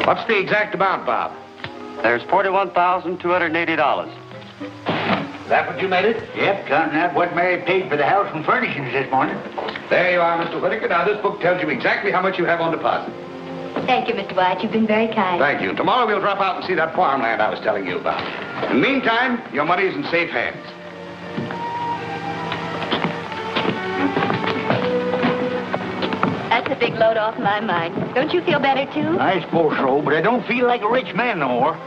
What's the exact amount, Bob? There's $41,280. Is that what you made it? Yep, counting out what Mary paid for the house and furnishings this morning. There you are, Mr. Whittaker. Now, this book tells you exactly how much you have on deposit. Thank you, Mr. White. You've been very kind. Thank you. Tomorrow we'll drop out and see that farmland I was telling you about. In the meantime, your money's in safe hands. That's a big load off my mind. Don't you feel better, too? I suppose so, but I don't feel like a rich man no more.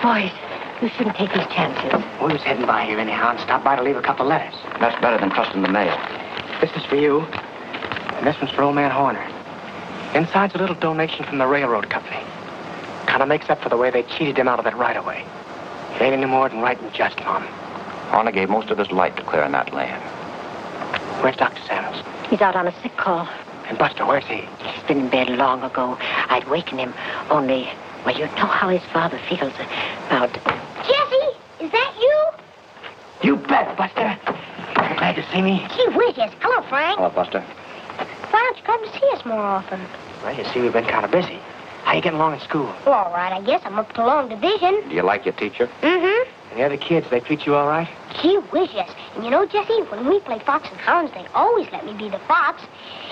Boys, you shouldn't take these chances. We was heading by here anyhow and stopped by to leave a couple letters. That's better than trusting the mail. This is for you, and this one's for old man Horner. Inside's a little donation from the railroad company. Kind of makes up for the way they cheated him out of that right-of-way. It ain't any more than right and just, Mom. Horner gave most of his life to clearing that land. Where's Dr. Samuels? He's out on a sick call. And Buster, where's he? He's been in bed long ago. I'd waken him, only... Well, you know how his father feels about... Jesse, is that you? You bet, Buster. You're glad to see me? Gee whiz, yes. Hello, Frank. Hello, Buster. Why don't you come to see us more often? Well, you see, we've been kind of busy. How you getting along in school? Well, all right, I guess. I'm up to long division. Do you like your teacher? Mm-hmm. And the other kids, they treat you all right? Gee whiz, yes. And you know, Jesse, when we play fox and hounds, they always let me be the fox.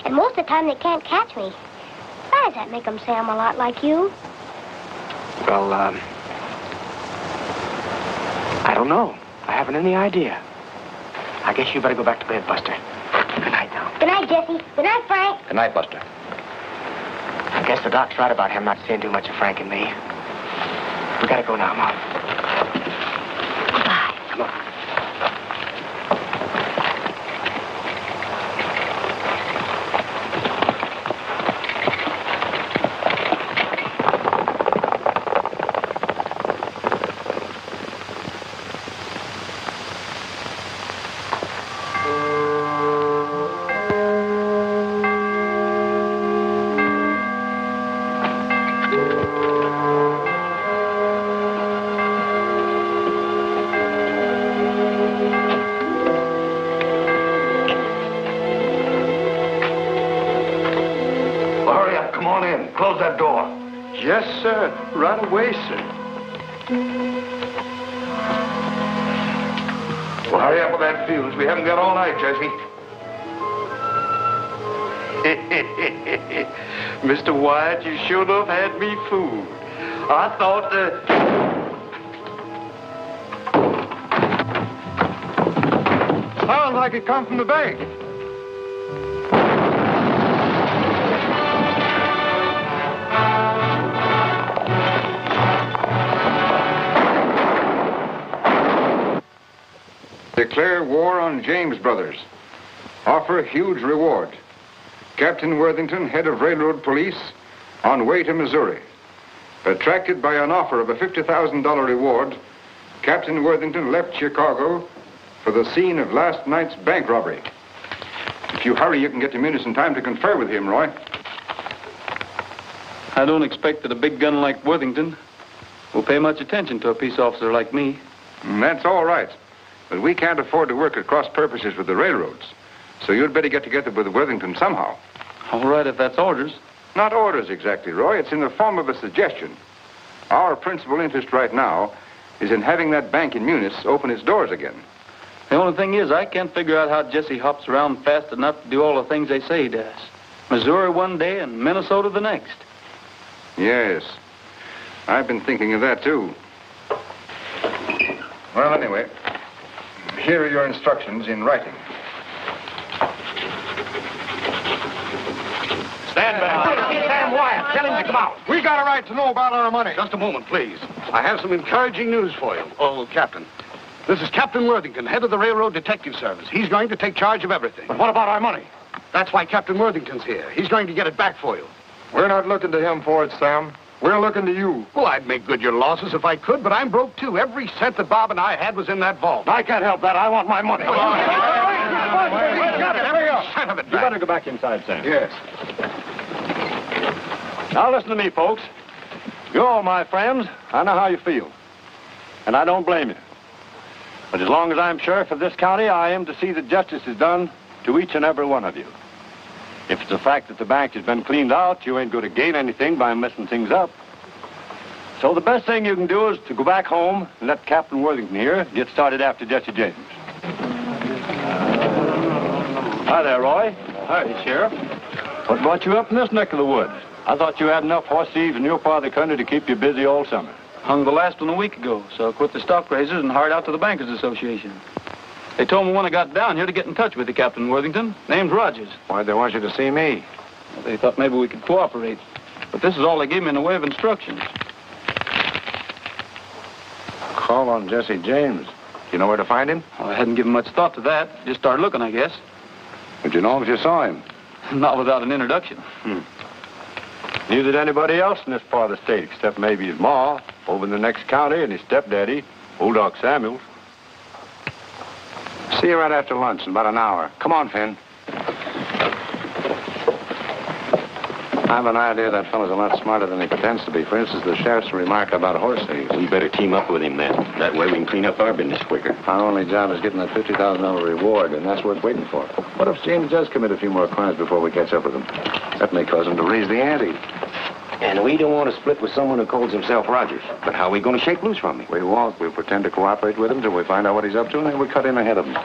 And most of the time, they can't catch me. Why does that make them say I'm a lot like you? Well, I don't know. I haven't any idea. I guess you better go back to bed, Buster. Good night now. Good night, Jesse. Good night, Frank. Good night, Buster. I guess the doc's right about him not seeing too much of Frank and me. We gotta go now, Mom. Goodbye. Come on. Yes, sir. Right away, sir. Well, hurry up with that fuse. We haven't got all night, Jesse. Mr. Wyatt, you sure enough had me fooled. I thought sounds like it come from the bank. Declare war on James Brothers. Offer a huge reward. Captain Worthington, head of railroad police, on way to Missouri. Attracted by an offer of a $50,000 reward, Captain Worthington left Chicago for the scene of last night's bank robbery. If you hurry, you can get to Munis in time to confer with him, Roy. I don't expect that a big gun like Worthington will pay much attention to a peace officer like me. That's all right. But we can't afford to work at cross purposes with the railroads. So you'd better get together with Worthington somehow. All right, if that's orders. Not orders exactly, Roy. It's in the form of a suggestion. Our principal interest right now is in having that bank in Munis open its doors again. The only thing is, I can't figure out how Jesse hops around fast enough to do all the things they say he does. Missouri one day and Minnesota the next. Yes. I've been thinking of that, too. Well, anyway, here are your instructions in writing. Stand back. Sam Wyatt, tell him to come out. We got a right to know about our money. Just a moment, please. I have some encouraging news for you. Oh, Captain. This is Captain Worthington, head of the Railroad Detective Service. He's going to take charge of everything. But what about our money? That's why Captain Worthington's here. He's going to get it back for you. We're not looking to him for it, Sam. We're looking to you. Well, I'd make good your losses if I could, but I'm broke, too. Every cent that Bob and I had was in that vault. I can't help that. I want my money. Come on. Got it. There we go. Son of a You better go back inside, Sam. Yes. Now listen to me, folks. You're all my friends. I know how you feel. And I don't blame you. But as long as I'm sheriff of this county, I am to see that justice is done to each and every one of you. If it's the fact that the bank has been cleaned out, you ain't going to gain anything by messing things up. So the best thing you can do is to go back home and let Captain Worthington here get started after Jesse James. Hi there, Roy. Hi, Sheriff. What brought you up in this neck of the woods? I thought you had enough horse thieves in your part of the country to keep you busy all summer. Hung the last one a week ago, so I quit the stock raisers and hired out to the Bankers Association. They told me when I got down here to get in touch with you, Captain Worthington. Name's Rogers. Why'd they want you to see me? Well, they thought maybe we could cooperate. But this is all they gave me in the way of instructions. Call on Jesse James. You know where to find him? Well, I hadn't given much thought to that. Just started looking, I guess. Would you know him if you saw him? Not without an introduction. Neither did anybody else in this part of the state, except maybe his ma, over in the next county, and his stepdaddy, Old Doc Samuels. See you right after lunch in about an hour. Come on, Finn. I have an idea that fellow's a lot smarter than he pretends to be. For instance, the sheriff's remark about horse thieves. We better team up with him then. That way we can clean up our business quicker. Our only job is getting that $50,000 reward, and that's worth waiting for. What if James does commit a few more crimes before we catch up with him? That may cause him to raise the ante. And we don't want to split with someone who calls himself Rogers. But how are we going to shake loose from him? We won't. We'll pretend to cooperate with him till we find out what he's up to, and then we'll cut in ahead of him.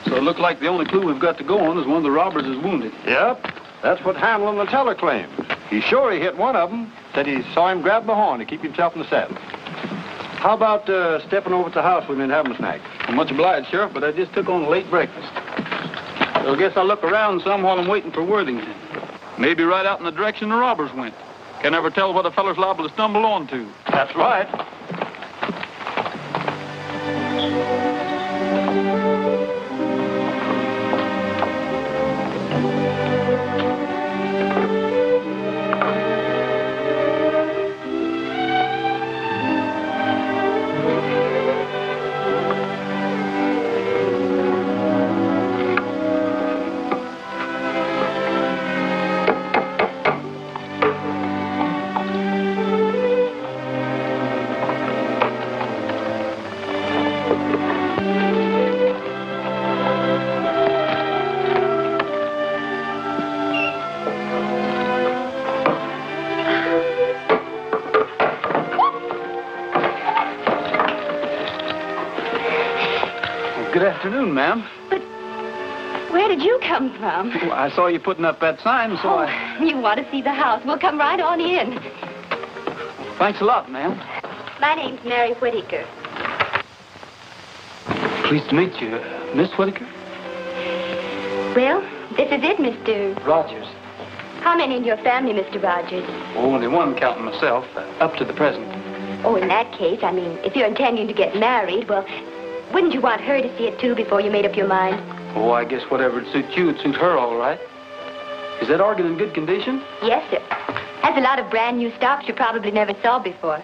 So it looks like the only clue we've got to go on is one of the robbers is wounded. Yep. That's what Hamlin, the teller, claims. He's sure he hit one of them. Said he saw him grab the horn to keep himself in the saddle. How about stepping over to the house with me and having a snack? I'm much obliged, Sheriff, but I just took on a late breakfast. So I guess I'll look around some while I'm waiting for Worthington. Maybe right out in the direction the robbers went. Can never tell what a feller's liable to stumble onto. That's right. Good afternoon, ma'am. But where did you come from? Well, I saw you putting up that sign, so You want to see the house? We'll come right on in. Thanks a lot, ma'am. My name's Mary Whittaker. Pleased to meet you, Miss Whittaker. Well, this is it, Mr. Rogers. How many in your family, Mr. Rogers? Only one, counting myself, up to the present. Oh, in that case, I mean, if you're intending to get married, well, wouldn't you want her to see it, too, before you made up your mind? Oh, I guess whatever would suit you would suit her all right. Is that organ in good condition? Yes, sir. Has a lot of brand new stock you probably never saw before.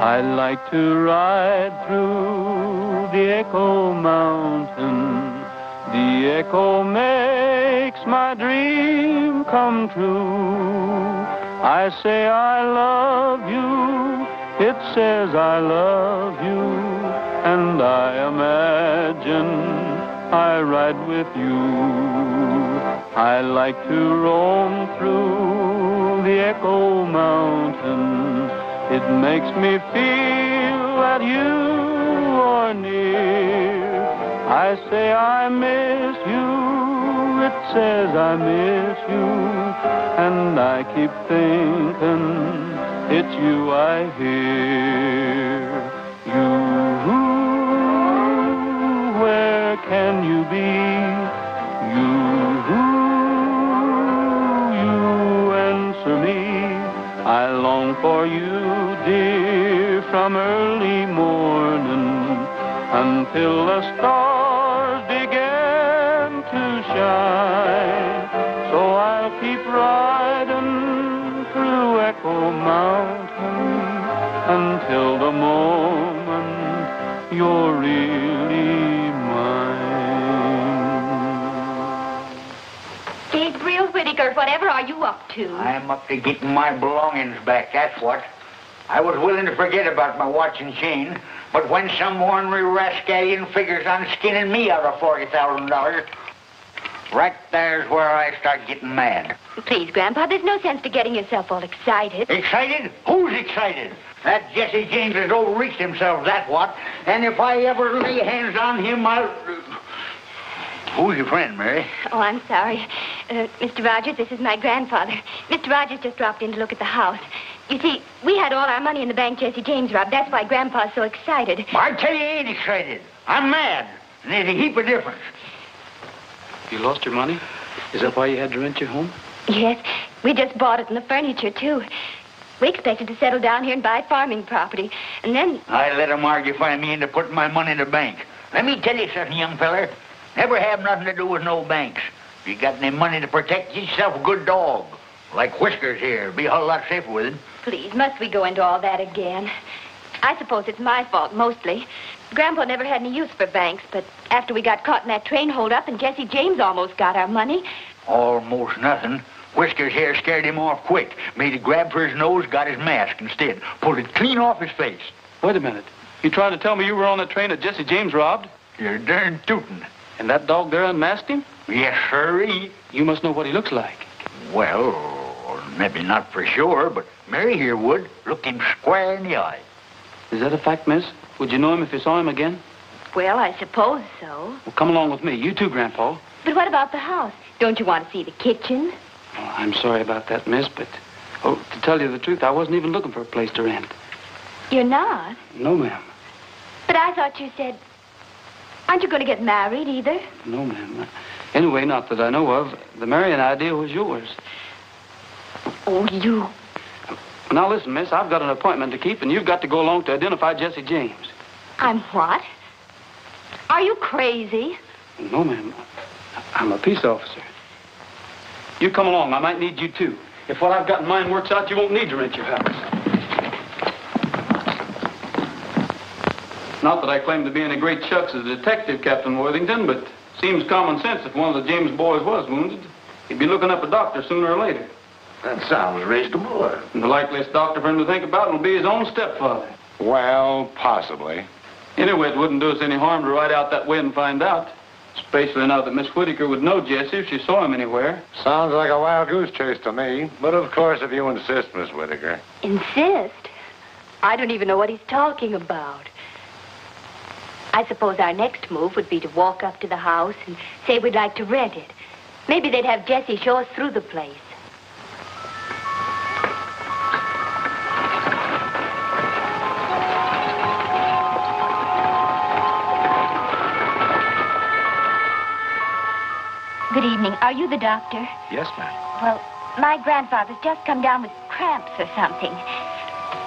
I like to ride through the Echo Mountain. The echo makes my dream come true. I say I love you, it says I love you, and I imagine I ride with you. I like to roam through the Echo Mountain. It makes me feel that you are near. I say I miss you, it says I miss you, and I keep thinking it's you I hear. You, where can you be? You answer me. I long for you, dear, from early morning until the stars begin to shine. So I'll keep riding through Echo Mountain until the moment you're really mine. whatever are you up to? I'm up to getting my belongings back, that's what. I was willing to forget about my watch and chain, but when some ornery rascallion figures on skinning me out of $40,000, right there's where I start getting mad. Please, Grandpa, there's no sense to getting yourself all excited. Excited? Who's excited? That Jesse James has overreached himself, that's what. And if I ever lay hands on him, I'll... Who's your friend, Mary? Oh, I'm sorry. Mr. Rogers, this is my grandfather. Mr. Rogers just dropped in to look at the house. You see, we had all our money in the bank Jesse James robbed. That's why Grandpa's so excited. I tell you, he ain't excited. I'm mad. And there's a heap of difference. You lost your money? Is that why you had to rent your home? Yes, we just bought it and the furniture, too. We expected to settle down here and buy farming property. And then... I let him argufy me into putting my money in the bank. Let me tell you something, young feller. Never have nothing to do with no banks. If you got any money to protect, get yourself a good dog. Like Whiskers here. Be a whole lot safer with it. Please, must we go into all that again? I suppose it's my fault, mostly. Grandpa never had any use for banks, but after we got caught in that train holdup and Jesse James almost got our money... Almost nothing. Whiskers here scared him off quick. Made a grab for his nose, got his mask instead. Pulled it clean off his face. Wait a minute. You trying to tell me you were on the train that Jesse James robbed? You're darn tootin'. And that dog there unmasked him? Yes, sirree. You must know what he looks like. Well, maybe not for sure, but Mary here would. Looked him square in the eye. Is that a fact, miss? Would you know him if you saw him again? Well, I suppose so. Well, come along with me. You too, Grandpa. But what about the house? Don't you want to see the kitchen? Oh, I'm sorry about that, miss, but... Oh, to tell you the truth, I wasn't even looking for a place to rent. You're not? No, ma'am. But I thought you said... Aren't you going to get married, either? No, ma'am. Anyway, not that I know of. The marrying idea was yours. Oh, you... Now, listen, miss, I've got an appointment to keep, and you've got to go along to identify Jesse James. I'm what? Are you crazy? No, ma'am. I'm a peace officer. You come along. I might need you, too. If what I've got in mind works out, you won't need to rent your house. Not that I claim to be any great shucks as a detective, Captain Worthington, but seems common sense if one of the James boys was wounded. He'd be looking up a doctor sooner or later. That sounds reasonable. And the likeliest doctor for him to think about will be his own stepfather. Well, possibly. Anyway, it wouldn't do us any harm to ride out that way and find out. Especially now that Miss Whitaker would know Jesse if she saw him anywhere. Sounds like a wild goose chase to me. But of course, if you insist, Miss Whitaker. Insist? I don't even know what he's talking about. I suppose our next move would be to walk up to the house and say we'd like to rent it. Maybe they'd have Jesse show us through the place. Good evening. Are you the doctor? Yes, ma'am. Well, my grandfather's just come down with cramps or something.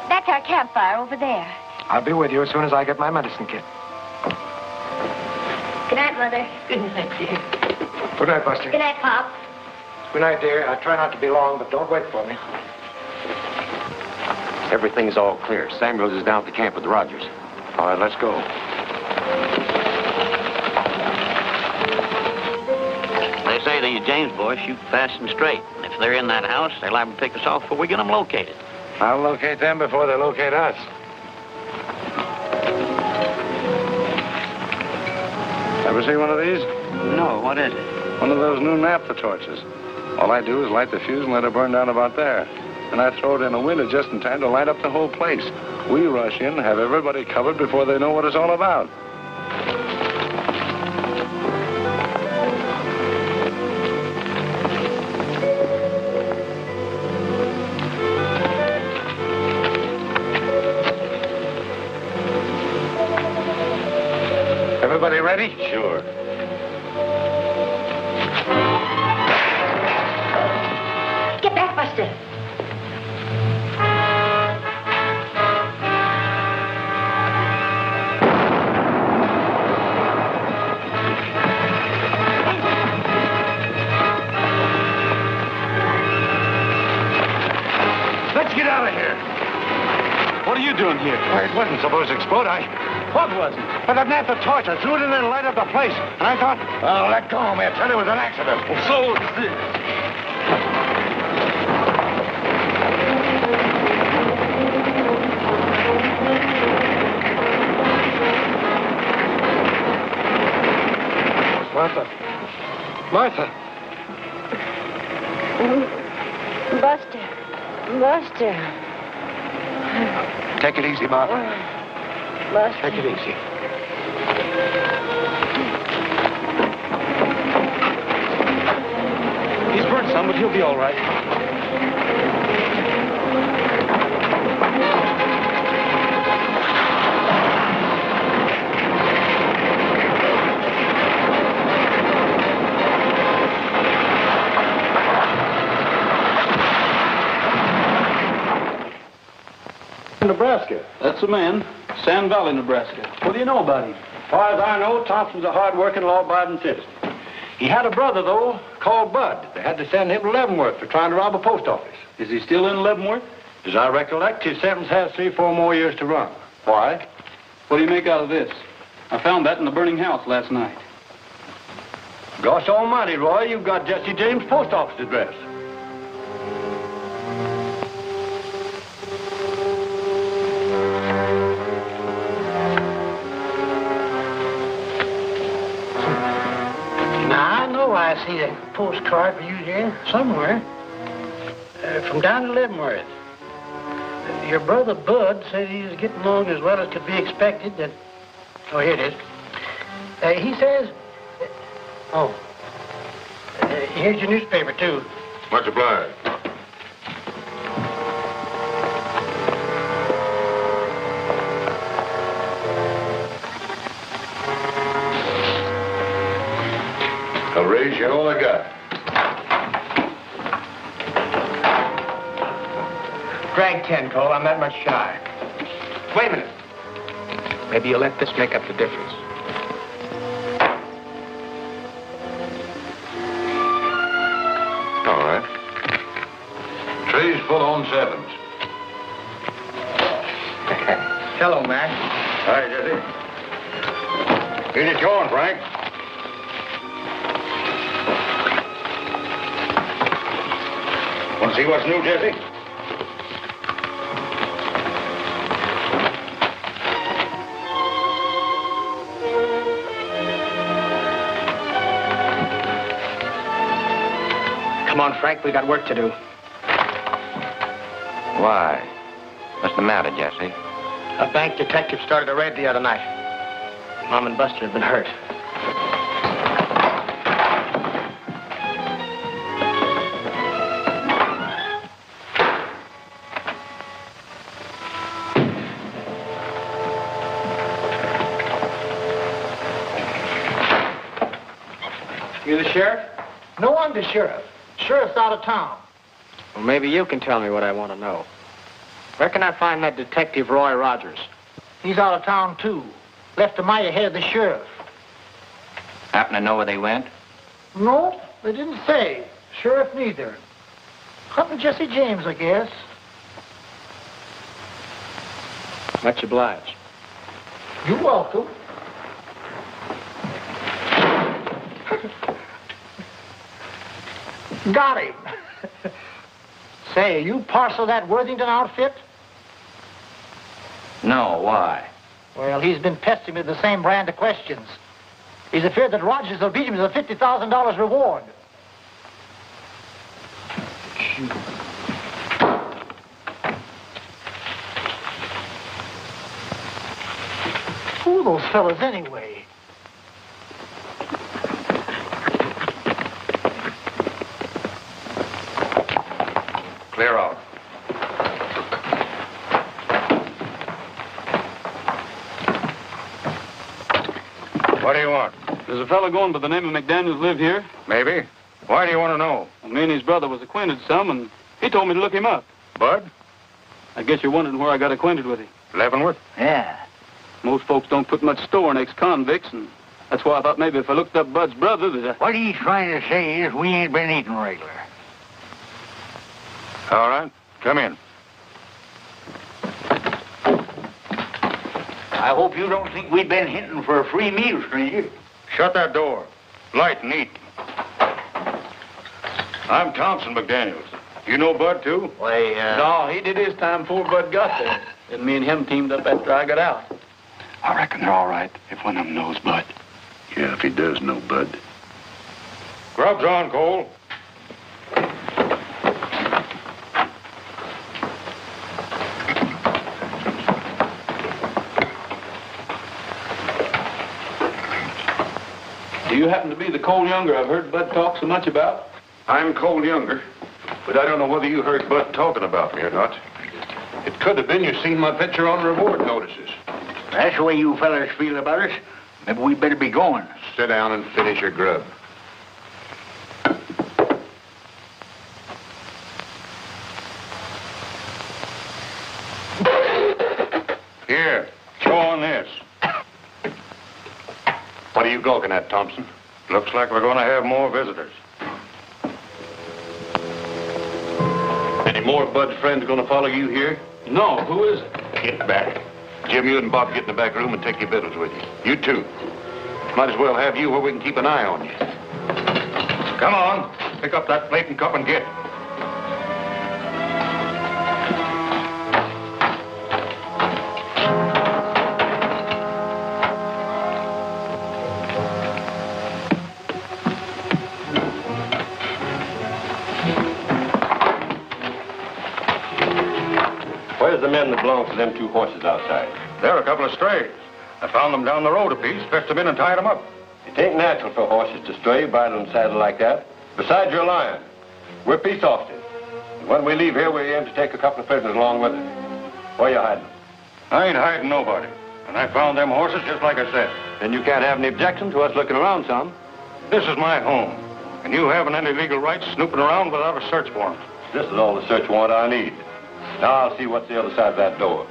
That's our campfire over there. I'll be with you as soon as I get my medicine kit. Good night, Mother. Good night, dear. Good night, Buster. Good night, Pop. Good night, dear. I'll try not to be long, but don't wait for me. Everything's all clear. Samuels is down at the camp with the Rogers. All right, let's go. They say the James boys shoot fast and straight. And if they're in that house, they're liable to pick us off before we get them located. I'll locate them before they locate us. Ever see one of these? No, what is it? One of those new naphtha torches. All I do is light the fuse and let it burn down about there. And I throw it in a window just in time to light up the whole place. We rush in, have everybody covered before they know what it's all about. Everybody ready? Sure. Get back, Buster. Let's get out of here. What are you doing here? Well, it wasn't supposed to explode. What wasn't? But that naphtha torch, I threw it in there to light up the place. And I thought, oh, let go of me. I tell you it was an accident. So is this. Buster. Take it easy, Martha. Buster. Take it easy. He's burnt some, but he'll be all right. Nebraska. That's the man. Sand Valley, Nebraska. What do you know about him? As far as I know, Thompson's a hard-working, law-abiding citizen. He had a brother, though, called Bud. They had to send him to Leavenworth for trying to rob a post office. Is he still in Leavenworth? As I recollect, his sentence has 3-4 more years to run. Why? What do you make out of this? I found that in the burning house last night. Gosh almighty, Roy, you've got Jesse James' post office address. I see a postcard for you here somewhere. From down in Leavenworth. Your brother Bud said he was getting along as well as could be expected. Oh, here it is. He says... here's your newspaper, too. Much obliged. I'll raise you all I got. Drag 10, Cole. I'm that much shy. Wait a minute. Maybe you'll let this make up the difference. All right. Tray's full on sevens. Hello, Mac. Hi, Jesse. Here's it going, Frank. Want to see what's new, Jesse? Come on, Frank. We got work to do. Why? What's the matter, Jesse? A bank detective started a raid the other night. Mom and Buster have been hurt. You the sheriff? No, I'm the sheriff. Sheriff's out of town. Well, maybe you can tell me what I want to know. Where can I find that detective Roy Rogers? He's out of town, too. Left a mile ahead of the sheriff. Happen to know where they went? No, they didn't say. Sheriff neither. Hunting Jesse James, I guess. Much obliged. You're welcome. Got him. Say, you parcel that Worthington outfit? No, why? Well, he's been pestering me with the same brand of questions. He's afraid that Rogers will beat him with a $50,000 reward. Who are those fellas anyway? Clear out. What do you want? Does a fellow going by the name of McDaniels live here? Maybe. Why do you want to know? Well, me and his brother was acquainted some, and he told me to look him up. Bud? I guess you're wondering where I got acquainted with him. Leavenworth? Yeah. Most folks don't put much store in ex-convicts, and that's why I thought maybe if I looked up Bud's brother, that What he's trying to say is we ain't been eating regular. All right. Come in. I hope you don't think we've been hinting for a free meal, stranger. Shut that door. Light and eat. I'm Thompson McDaniels. You know Bud, too? Why, No, he did his time before Bud got there. And me and him teamed up after I got out. I reckon they're all right if one of them knows Bud. Yeah, if he does know Bud. Grub's on, Cole. Do you happen to be the Cole Younger I've heard Bud talk so much about? I'm Cole Younger, but I don't know whether you heard Bud talking about me or not. It could have been you seen my picture on reward notices. That's the way you fellas feel about us. Maybe we better be going. Sit down and finish your grub. Here, chew on this. What are you gawking at, Thompson? Looks like we're going to have more visitors. Any more Bud's friends going to follow you here? No, who is it? Get back. Jim, you and Bob get in the back room and take your victuals with you. You too. Might as well have you where we can keep an eye on you. Come on. Pick up that plate and cup and get. Where's the men that belong to them 2 horses outside? They're a couple of strays. I found them down the road a piece, fetched them in and tied them up. It ain't natural for horses to stray, bridle and saddle like that. Besides, you're lying. We're peace officers. And when we leave here, we aim to take a couple of prisoners along with us. Where you hiding them? I ain't hiding nobody. And I found them horses just like I said. Then you can't have any objection to us looking around some. This is my home. And you haven't any legal rights snooping around without a search warrant. This is all the search warrant I need. Now I'll see what's the other side of that door.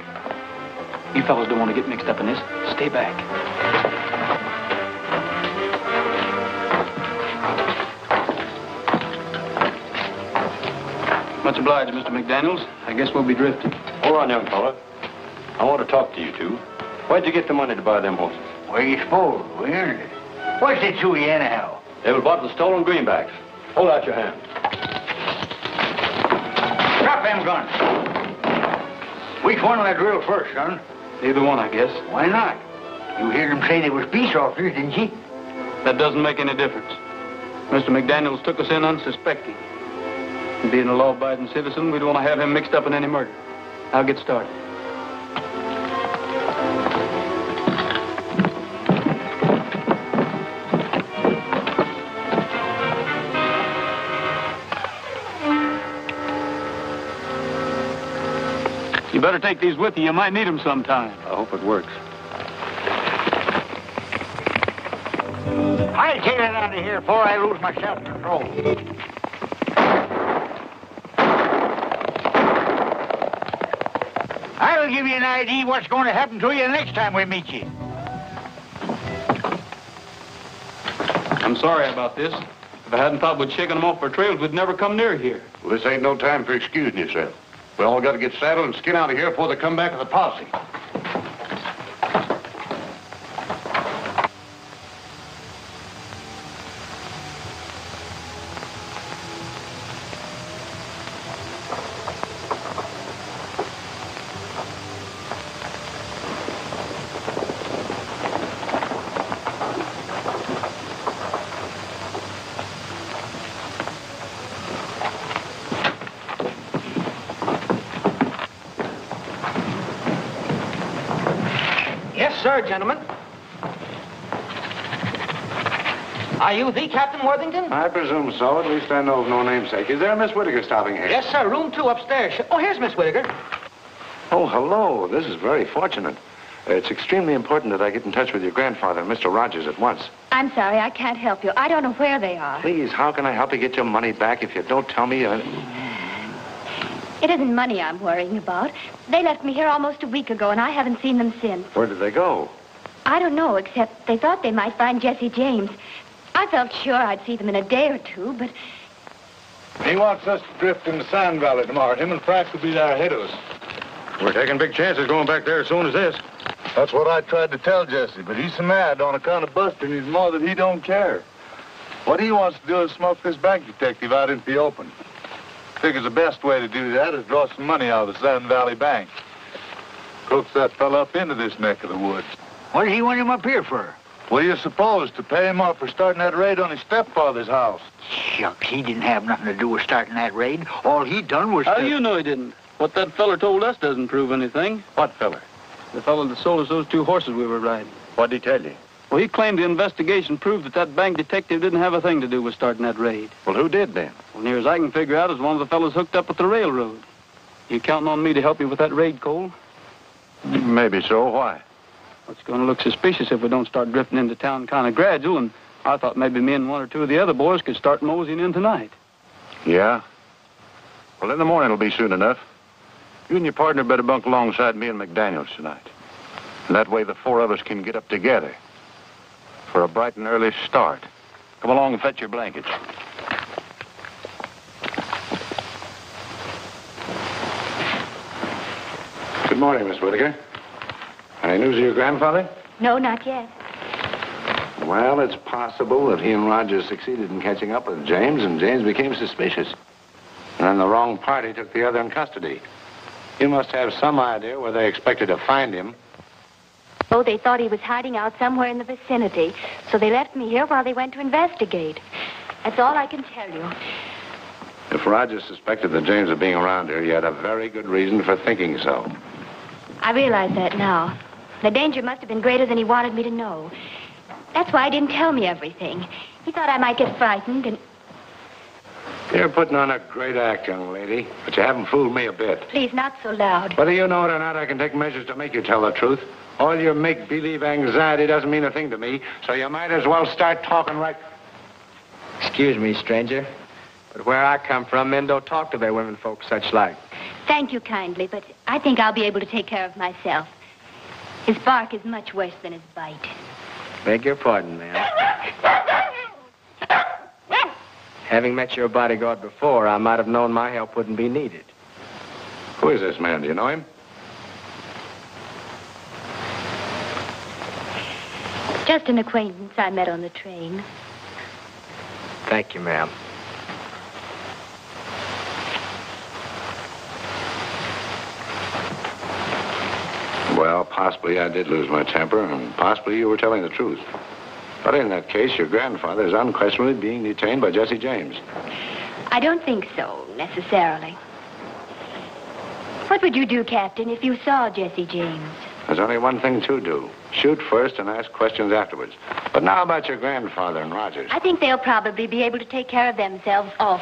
You fellas don't want to get mixed up in this. Stay back. Much obliged, Mr. McDaniels. I guess we'll be drifting. Hold on, young fella. I want to talk to you two. Where'd you get the money to buy them horses? Where you suppose? We earned it. What's it to you anyhow? They were bought with stolen greenbacks. Hold out your hand. Drop them guns. Which one will I drill first, son? Either one, I guess. Why not? You heard them say they was peace officers, didn't you? That doesn't make any difference. Mr. McDaniels took us in unsuspecting. And being a law-abiding citizen, we don't want to have him mixed up in any murder. I'll get started. You better take these with you. You might need them sometime. I hope it works. I'll take it out of here before I lose my self-control. I'll give you an idea what's going to happen to you the next time we meet you. I'm sorry about this. If I hadn't thought we'd shaken them off our trails, we'd never come near here. Well, this ain't no time for excusing yourself. We all got to get saddled and skin out of here before they come back with the posse. Sir, gentlemen. Are you the Captain Worthington? I presume so. At least I know of no namesake. Is there a Miss Whittaker stopping here? Yes, sir. Room 2 upstairs. Oh, here's Miss Whittaker. Oh, hello. This is very fortunate. It's extremely important that I get in touch with your grandfather, Mr. Rogers, at once. I'm sorry, I can't help you. I don't know where they are. Please, how can I help you get your money back if you don't tell me? It isn't money I'm worrying about. They left me here almost a week ago, and I haven't seen them since. Where did they go? I don't know, except they thought they might find Jesse James. I felt sure I'd see them in a day or two, but... He wants us to drift in the Sand Valley tomorrow. Him and Frank will be there ahead of us. We're taking big chances going back there as soon as this. That's what I tried to tell Jesse, but he's so mad on account of busting his mother that he don't care. What he wants to do is smoke this bank detective out into the open. Figures the best way to do that is draw some money out of the Sand Valley Bank. Coax that fella up into this neck of the woods. What does he want him up here for? What do you suppose? To pay him off for starting that raid on his stepfather's house. Shucks, he didn't have nothing to do with starting that raid. All he done was... How do you know he didn't? What that feller told us doesn't prove anything. What feller? The fellow that sold us those 2 horses we were riding. What'd he tell you? Well, he claimed the investigation proved that that bank detective didn't have a thing to do with starting that raid. Well, who did then? Well, near as I can figure out, is one of the fellows hooked up with the railroad. You counting on me to help you with that raid, Cole? Maybe so. Why? It's going to look suspicious if we don't start drifting into town kind of gradual, and I thought maybe me and one or two of the other boys could start moseying in tonight. Yeah? Well, in the morning it'll be soon enough. You and your partner better bunk alongside me and McDaniels tonight. And that way the four of us can get up together for a bright and early start. Come along and fetch your blankets. Good morning, Miss Whitaker. Any news of your grandfather? No, not yet. Well, it's possible that he and Rogers succeeded in catching up with James, and James became suspicious. And then the wrong party took the other in custody. You must have some idea where they expected to find him. Oh, they thought he was hiding out somewhere in the vicinity, so they left me here while they went to investigate. That's all I can tell you. If Rogers suspected that James of being around here, he had a very good reason for thinking so. I realize that now. The danger must have been greater than he wanted me to know. That's why he didn't tell me everything. He thought I might get frightened and... You're putting on a great act, young lady, but you haven't fooled me a bit. Please, not so loud. Whether you know it or not, I can take measures to make you tell the truth. All your make-believe anxiety doesn't mean a thing to me, so you might as well start talking right... Excuse me, stranger, but where I come from, men don't talk to their women folks such like. Thank you kindly, but I think I'll be able to take care of myself. His bark is much worse than his bite. Beg your pardon, ma'am. Having met your bodyguard before, I might have known my help wouldn't be needed. Who is this man? Do you know him? Just an acquaintance I met on the train. Thank you, ma'am. Well, possibly I did lose my temper, and possibly you were telling the truth. But in that case, your grandfather is unquestionably being detained by Jesse James. I don't think so, necessarily. What would you do, Captain, if you saw Jesse James? There's only one thing to do. Shoot first and ask questions afterwards. But now about your grandfather and Rogers. I think they'll probably be able to take care of themselves also.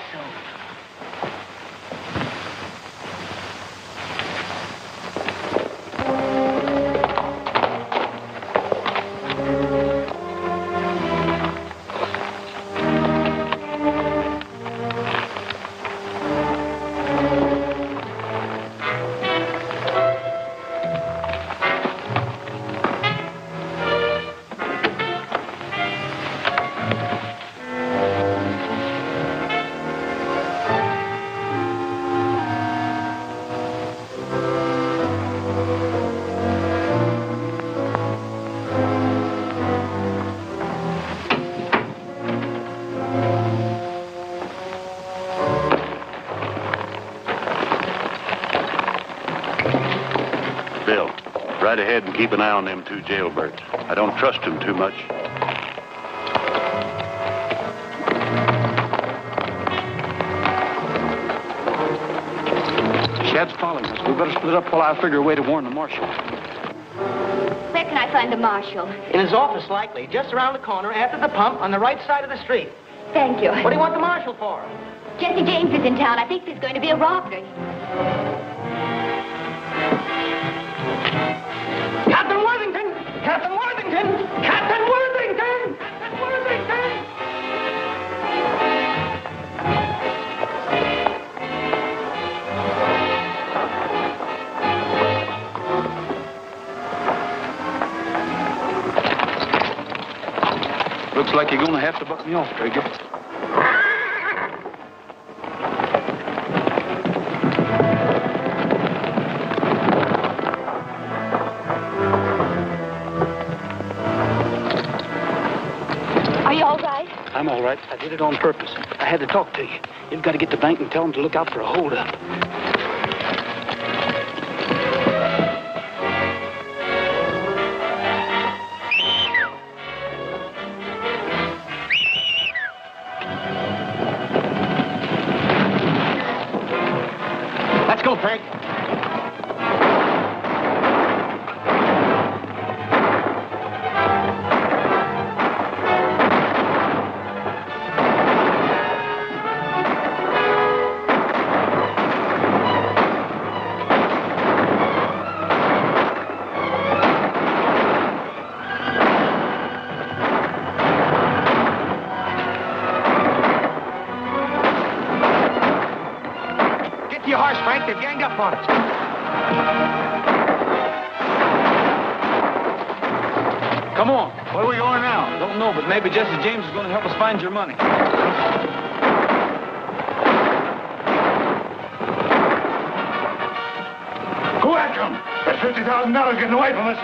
Right ahead and keep an eye on them two jailbirds. I don't trust them too much. Shad's following us. We better split up while I figure a way to warn the marshal. Where can I find the marshal? In his office, likely. Just around the corner, after the pump, on the right side of the street. Thank you. What do you want the marshal for? Jesse James is in town. I think there's going to be a robbery. Captain Worthington! Captain Worthington! Captain Worthington! Captain Worthington! Looks like you're going to have to buck me off, Trigger. Are you all right? I'm all right. I did it on purpose. I had to talk to you. You've got to get to the bank and tell them to look out for a holdup. Let's go, Frank. Come on. Where are we going now? Don't know, but maybe Jesse James is going to help us find your money. Go after him. That's $50,000 getting away from us.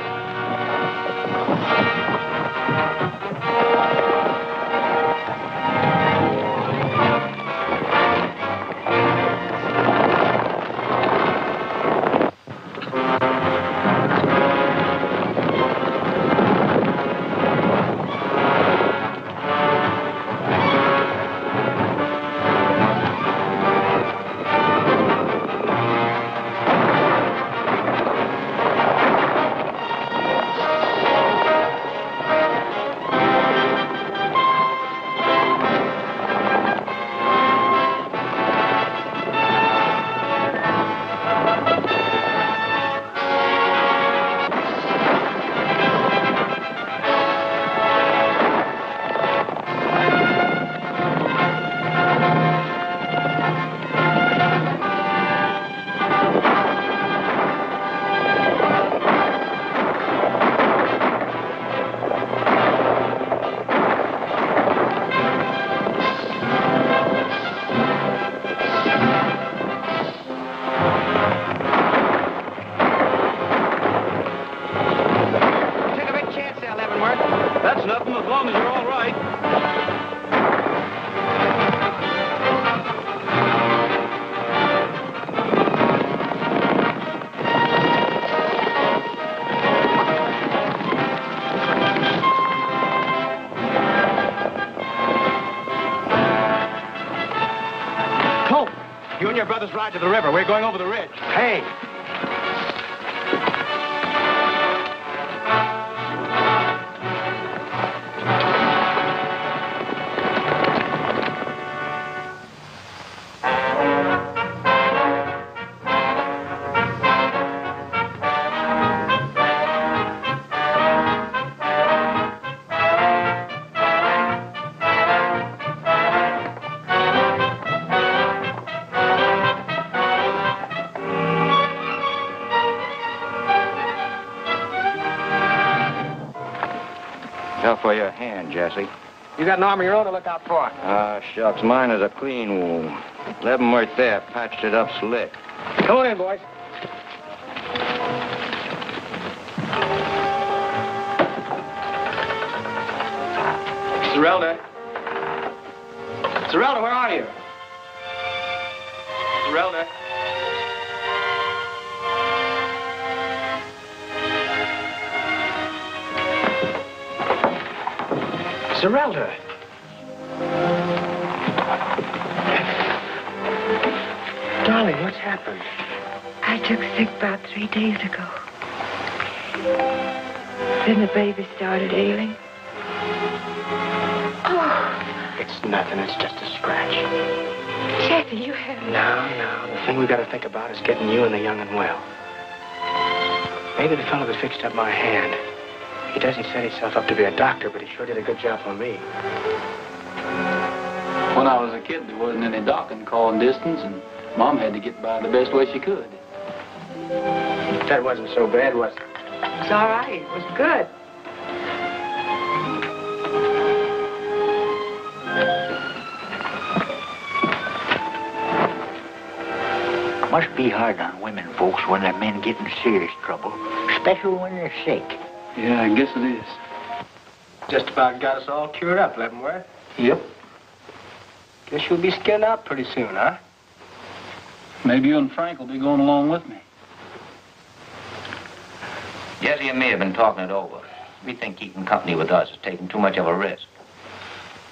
Your brothers ride to the river. We're going over the ridge. Hey! For your hand, Jesse. You got an arm of your own to look out for. Shucks, mine is a clean wound. Left 'em right there, patched it up slick. Come on in, boys. Zerelda. Zerelda, where are you? Zerelda. Zerelda. Darling, what's happened? I took sick about 3 days ago. Then the baby started ailing. Oh. It's nothing. It's just a scratch. Jesse, you haven't... No. The thing we got to think about is getting you and the young and well. Maybe the fellow that fixed up my hand. He doesn't set himself up to be a doctor, but he sure did a good job on me. When I was a kid, there wasn't any docking call distance, and Mom had to get by the best way she could. That wasn't so bad, was it? It's all right. It was good. Must be hard on women folks when their men get in serious trouble, especially when they're sick. Yeah, I guess it is. Just about got us all cured up, Leavenworth. Yep. Guess you'll be skinned out pretty soon, huh? Maybe you and Frank will be going along with me. Jesse and me have been talking it over. We think keeping company with us is taking too much of a risk.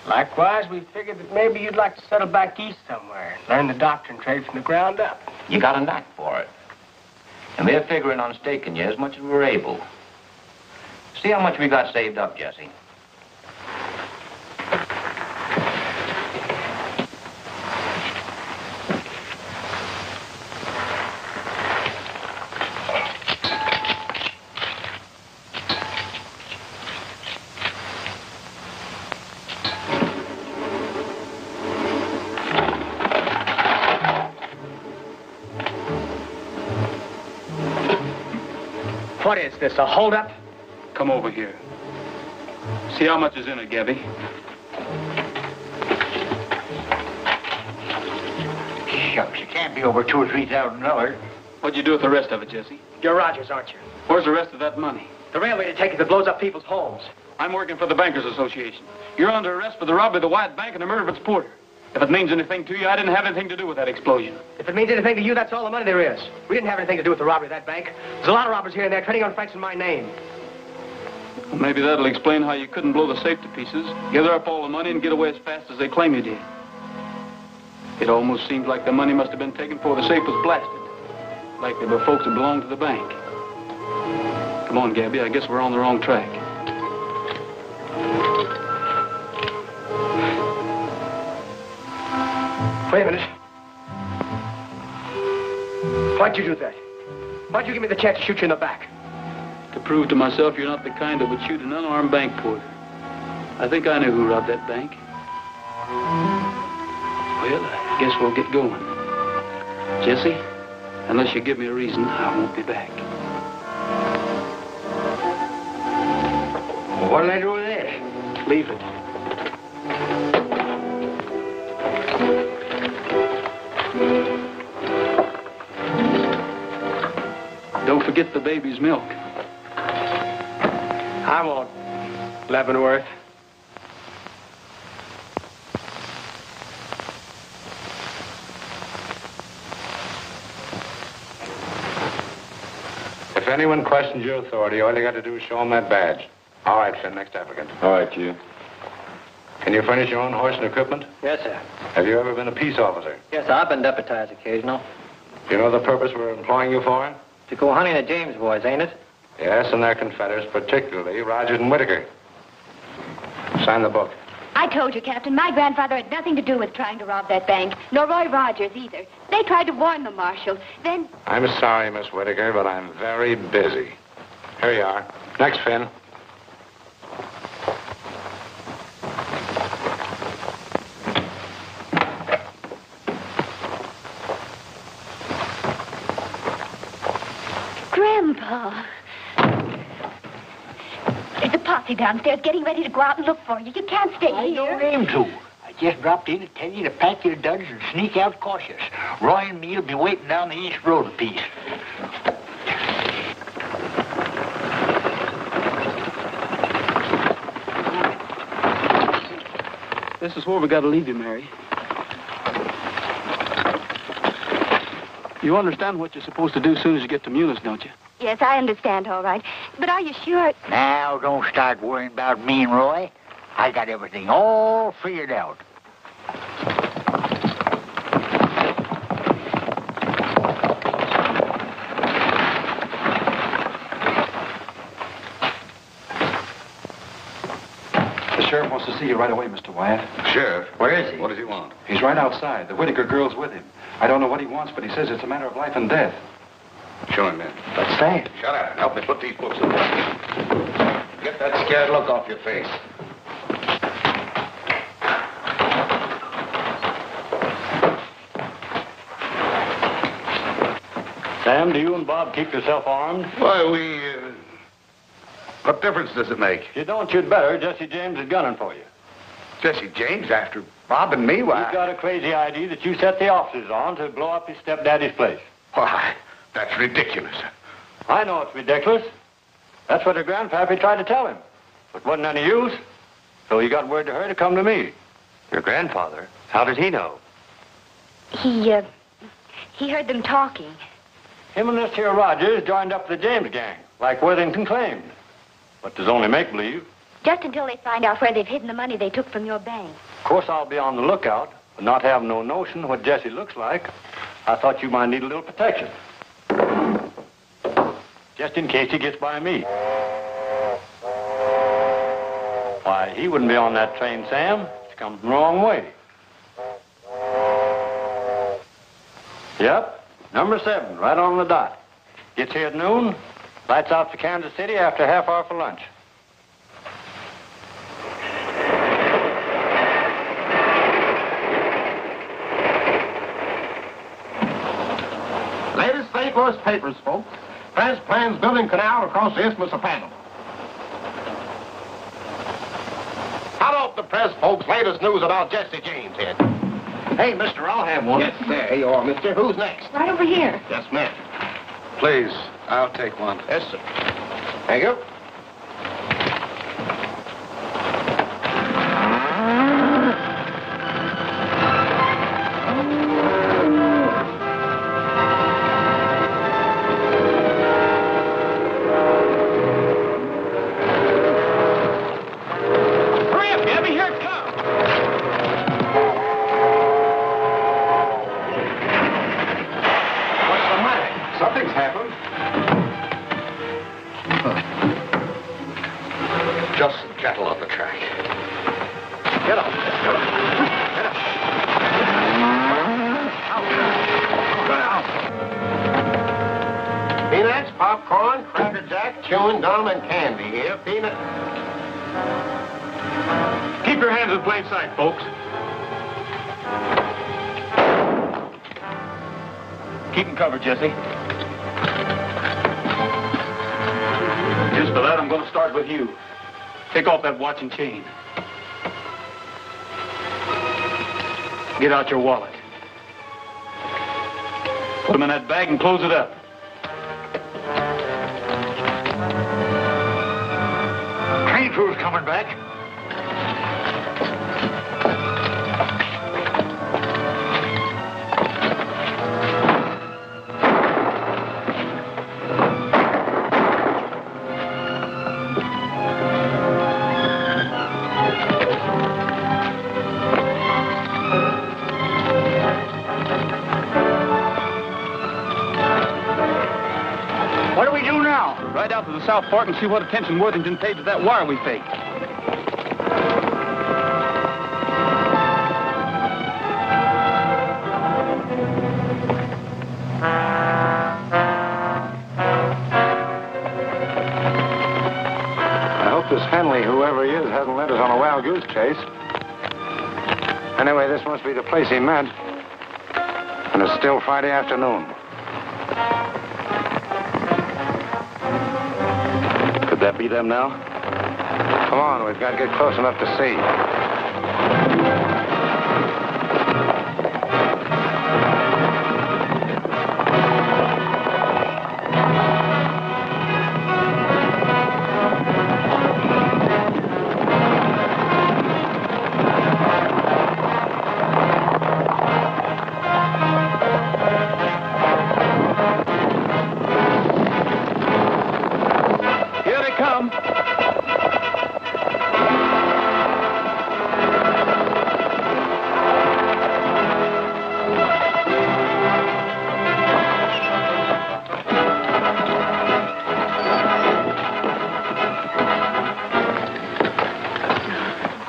Likewise, we figured that maybe you'd like to settle back east somewhere and learn the doctrine trade from the ground up. You got a knack for it. And we're figuring on staking you as much as we're able. See how much we got saved up, Jesse. What is this, a holdup? Come over here. See how much is in it, Gabby. Shucks, it can't be over $2,000 or $3,000. What'd you do with the rest of it, Jesse? You're Rogers, aren't you? Where's the rest of that money? The railway detective that blows up people's homes. I'm working for the Bankers Association. You're under arrest for the robbery of the Wyatt Bank and the murder of its porter. If it means anything to you, I didn't have anything to do with that explosion. If it means anything to you, that's all the money there is. We didn't have anything to do with the robbery of that bank. There's a lot of robbers here and there trading on Frank's in my name. Well, maybe that'll explain how you couldn't blow the safe to pieces, gather up all the money, and get away as fast as they claim you did. It almost seems like the money must have been taken before the safe was blasted. Like there were folks that belonged to the bank. Come on, Gabby, I guess we're on the wrong track. Wait a minute. Why'd you do that? Why'd you give me the chance to shoot you in the back? To prove to myself you're not the kind that would shoot an unarmed bank porter. I think I knew who robbed that bank. Well, I guess we'll get going. Jesse, unless you give me a reason, I won't be back. Well, what'll I do with this? Leave it. Don't forget the baby's milk. I won't, Leavenworth. If anyone questions your authority, all you got to do is show them that badge. All right, Finn, next applicant. All right, you. Can you furnish your own horse and equipment? Yes, sir. Have you ever been a peace officer? Yes, sir. I've been deputized occasional. Do you know the purpose we're employing you for? To go hunting the James boys, ain't it? Yes, and their confederates, particularly Rogers and Whitaker. Sign the book. I told you, Captain, my grandfather had nothing to do with trying to rob that bank, nor Roy Rogers either. They tried to warn the marshal. Then... I'm sorry, Miss Whitaker, but I'm very busy. Here you are. Next, Finn. Grandpa. There's a posse downstairs getting ready to go out and look for you. You can't stay I here. don't aim to. I just dropped in to tell you to pack your duds and sneak out cautious. Roy and me'll be waiting down the East Road a piece. This is where we got to leave you, Mary. You understand what you're supposed to do as soon as you get to Munis, don't you? Yes, I understand, all right. But are you sure? Now, don't start worrying about me and Roy. I got everything all figured out. The sheriff wants to see you right away, Mr. Wyatt. Sheriff? Where is he? What does he want? He's right outside. The Whitaker girl's with him. I don't know what he wants, but he says it's a matter of life and death. Show him in. Let's say. Shut up and help me put these books away. Get that scared look off your face. Sam, do you and Bob keep yourself armed? Why, what difference does it make? If you don't, you'd better. Jesse James is gunning for you. Jesse James after Bob and me? Why? He's got a crazy idea that you set the officers on to blow up his stepdaddy's place. Why, that's ridiculous. I know it's ridiculous. That's what her grandpappy tried to tell him. But wasn't any use. So he got word to her to come to me. Your grandfather? How did he know? He heard them talking. Him and this here Rogers joined up the James gang, like Worthington claimed. But there's only make-believe. Just until they find out where they've hidden the money they took from your bank. Of course, I'll be on the lookout, but not having no notion what Jesse looks like, I thought you might need a little protection. Just in case he gets by me. Why, he wouldn't be on that train, Sam. It's come the wrong way. Yep, number 7, right on the dot. Gets here at noon, lights out to Kansas City after a half hour for lunch. Latest St. Louis papers, folks. Press plans building canal across the Isthmus of Panama. the press folks' latest news about Jesse James here. Hey, mister, I'll have one. Yes, there you are, mister. Who's next? Right over here. Yes, ma'am. Please, I'll take one. Yes, sir. Thank you. Chewing gum and candy here, peanut. Keep your hands in plain sight, folks. Keep them covered, Jesse. Just for that, I'm going to start with you. Take off that watch and chain. Get out your wallet. Put them in that bag and close it up. Who's coming back? What do we do now? Ride out to the South Park and see what attention Worthington paid to that wire we faked. This Henley, whoever he is, hasn't led us on a wild goose chase. Anyway, this must be the place he meant. And it's still Friday afternoon. Could that be them now? Come on, we've got to get close enough to see.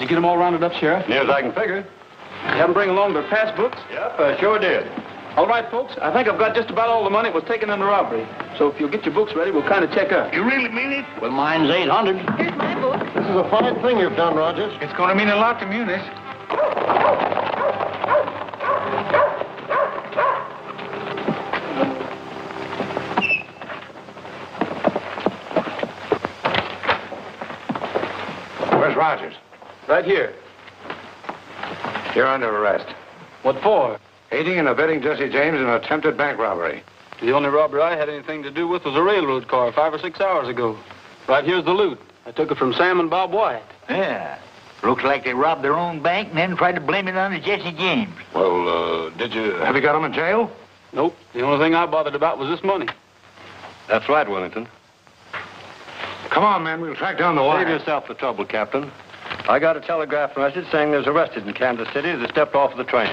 Get them all rounded up, Sheriff? Near as I can figure. You have them bring along their passbooks? Yep, I sure did. All right, folks. I think I've got just about all the money that was taken in the robbery. So if you'll get your books ready, we'll kind of check up. You really mean it? Well, mine's 800. Here's my book. This is a fine thing you've done, Rogers. It's going to mean a lot to Munis. Where's Rogers? Right here. You're under arrest. What for? Aiding and abetting Jesse James in an attempted bank robbery. The only robbery I had anything to do with was a railroad car 5 or 6 hours ago. Right here's the loot. I took it from Sam and Bob White. Yeah. Looks like they robbed their own bank and then tried to blame it on Jesse James. Well, have you got him in jail? Nope. The only thing I bothered about was this money. That's right, Wellington. Come on, man. We'll track down the wire. Save yourself the trouble, Captain. I got a telegraph message saying there's arrested in Kansas City as they stepped off of the train.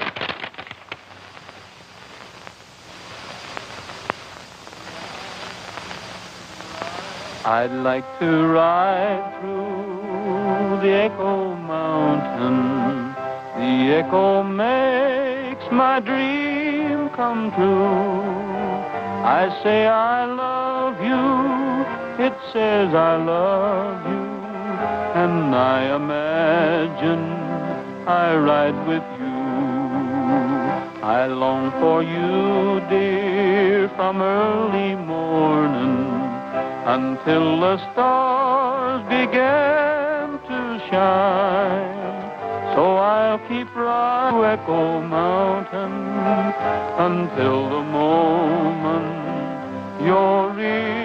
I'd like to ride through the Echo Mountain. The echo makes my dream come true. I say I love you, it says I love you, and I imagine I ride with you. I long for you, dear, from early morning until the stars began to shine. So I'll keep riding to Echo Mountain until the moment you're real.